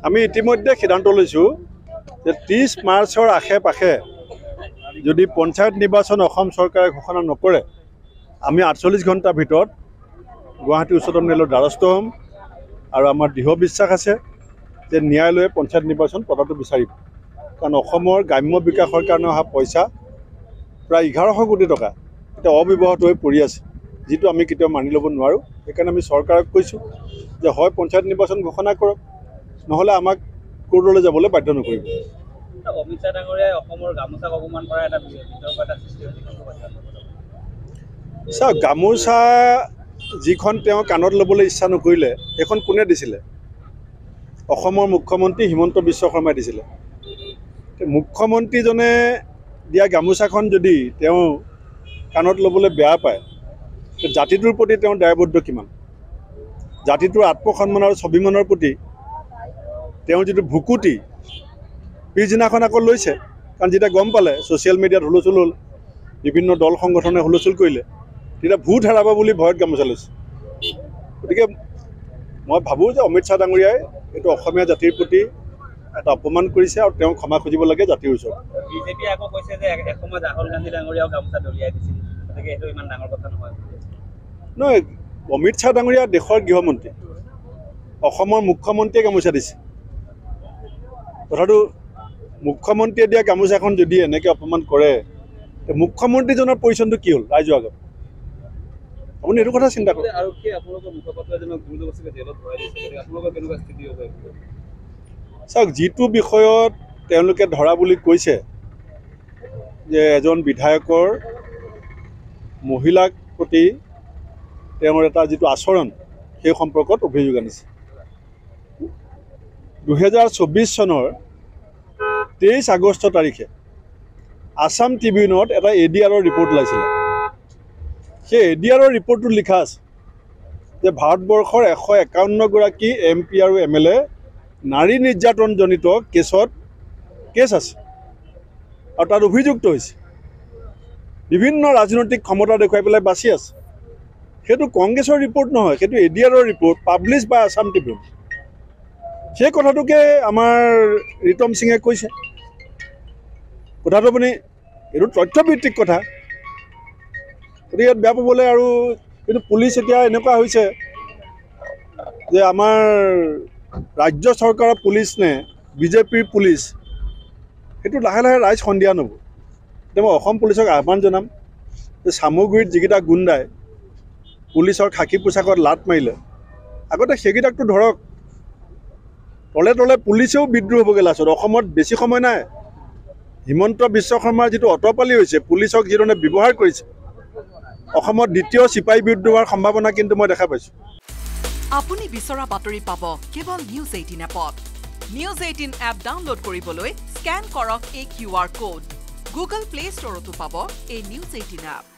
আমি ইতিমধ্যে সিদ্ধান্ত লৈছোঁ যে 30 মাৰ্চৰ আশে-পাশে যদি পঞ্চায়ত নিৰ্বাচন অসম চৰকাৰে ঘোষণা নকৰে আমি 48 ঘণ্টাৰ ভিতৰত গুৱাহাটী উচ্চতম ন্যায়ালয়ৰ দ্বাৰস্থ হ'ম আৰু আমাৰ দৃঢ় বিশ্বাস আছে যে ন্যায়ালয়ে পঞ্চায়ত নিৰ্বাচন পতাটো বিচাৰিব কাৰণ অসমৰ গ্ৰাম্য বিকাশৰ কাৰণে অহা পইচা প্ৰায় 1100 কোটি টকা এতিয়া অব্যৱহৃত হৈ পৰি আছে যিটো আমি কেতিয়াও মানি ল'ব নোৱাৰোঁ সেইকাৰণে আমি চৰকাৰক কৈছোঁ যে হয় পঞ্চায়ত নিৰ্বাচন ঘোষণা কৰক নহ'লে আমাক কোৰ্টলৈ যাবলৈ বাধ্য নকৰিব অমিত শ্বাহ ডাঙৰীয়াই অসমৰ গামোচাক অপমান কৰা এটা বিতৰ্ক এটা সৃষ্টি হৈছে চাওক গামোচা যিখন তেওঁ কাণত ল'বলৈ ইচ্ছা নকৰিলে সেইখন কোনে দিছিলে অসমৰ মুখ্যমন্ত্ৰী হিমন্ত বিশ্ব শৰ্মাই দিছিলে মুখ্যমন্ত্ৰীজনে দিয়া গামোচাখন যদি তেওঁ কাণত ল'বলৈ বেয়া পায় জাতিটোৰ প্ৰতি তেওঁ দায়বদ্ধ কিমান জাতিটোৰ আত্মসন্মান আৰু স্বাভিমানৰ প্ৰতি তেওঁ যিটো ভুকুটি পিছদিনাখন আকৌ লৈছে কাৰণ যেতিয়া গম পালে ছ'চিয়েল মিডিয়াত হুলস্থুল হ'ল বিভিন্ন দল সংগঠনে হুলস্থুল কৰিলে তেতিয়া ভোট হেৰাব বুলি ভয়ত গামোচা লৈছে গতিকে মই ভাবোঁ যে অমিত শ্বাহ ডাঙৰীয়াই এইটো অসমীয়া জাতিৰ প্ৰতি এটা অপমান কৰিছে আৰু তেওঁ ক্ষমা খুজিব লাগে জাতিৰ ওচৰত বিজেপিয়ে আকৌ কৈছে যে এসময়ত ৰাহুল গান্ধী ডাঙৰীয়াও গামোচা দলিয়াই দিছিল গতিকে এইটো ইমান ডাঙৰ কথা নহয় নহয় অমিত শ্বাহ ডাঙৰীয়া দেশৰ গৃহমন্ত্ৰী অসমৰ মুখ্যমন্ত্ৰীয়ে গামোচা দিছে কথাটো মুখ্যমন্ত্ৰীয়ে দিয়া গামোচাখন যদি এনেকৈ অপমান কৰে মুখ্যমন্ত্ৰীজনৰ পজিশ্যনটো কি হ'ল ৰাইজৰ আগত আপুনি এইটো কথা চিন্তা কৰক চাওক যিটো বিষয়ত তেওঁলোকে ধৰা বুলি কৈছে যে এজন বিধায়কৰ মহিলাক প্ৰতি তেওঁৰ এটা যিটো আচৰণ সেই সম্পৰ্কত অভিযোগ আনিছে 2024 চনৰ 23 আগষ্ট তাৰিখে আছাম ট্ৰিবিউনত এটা ADR ৰিপৰ্ট ওলাইছিলে সেই ADR ৰিপৰ্টটো লিখা আছে যে ভাৰতবৰ্ষৰ 151 গৰাকী MP আৰু MLA নাৰী নিৰ্যাতনজনিত কেছ আছে আৰু তাত অভিযুক্ত হৈছে বিভিন্ন ৰাজনৈতিক ক্ষমতা দেখুৱাই পেলাই বাছি আছে সেইটো কংগ্ৰেছৰ ৰিপৰ্ট নহয় সেইটো ADR ৰিপৰ্ট পাব্লিছ বাই আছাম ট্ৰিবিউন সেই কথাটোকে আমাৰ ৰিতম সিঙে কৈছে কথাটো আপুনি এইটো তথ্যভিত্তিক কথা গতিকে ইয়াত বেয়া পাবলৈ আৰু কিন্তু পুলিচ এতিয়া এনেকুৱা হৈছে যে আমাৰ ৰাজ্য চৰকাৰৰ পুলিচ নে বিজেপিৰ পুলিচ সেইটো লাহে লাহে ৰাইজ সন্ধিয়া ন'ব এতিয়া মই অসম পুলিচক আহ্বান জনাম যে চামগুৰিত যিকেইটা গুণ্ডাই পুলিচৰ খাকী পোছাকত লাট মাৰিলে আগতে সেইকেইটাকতো ধৰক তলে তলে পুলিচেও বিদ্ৰোহ হ'বগৈ লাষ্টত অসমত বেছি সময় নাই হিমন্ত বিশ্ব শৰ্মাৰ যিটো অটপালি হৈছে পুলিচক যিধৰণে ব্যৱহাৰ কৰিছে অসমত দ্বিতীয় চিপাহী বিদ্ৰোহ হোৱাৰ সম্ভাৱনা কিন্তু মই দেখা পাইছোঁ আপুনি বিচৰা বাতৰি পাব কেৱল নিউজ 18 এপত নিউজ 18 এপ ডাউনলোড কৰিবলৈ স্ক্যান কৰক এই QR কোড গুগল প্লে ষ্টৰতো পাব এই নিউজ 18 এপ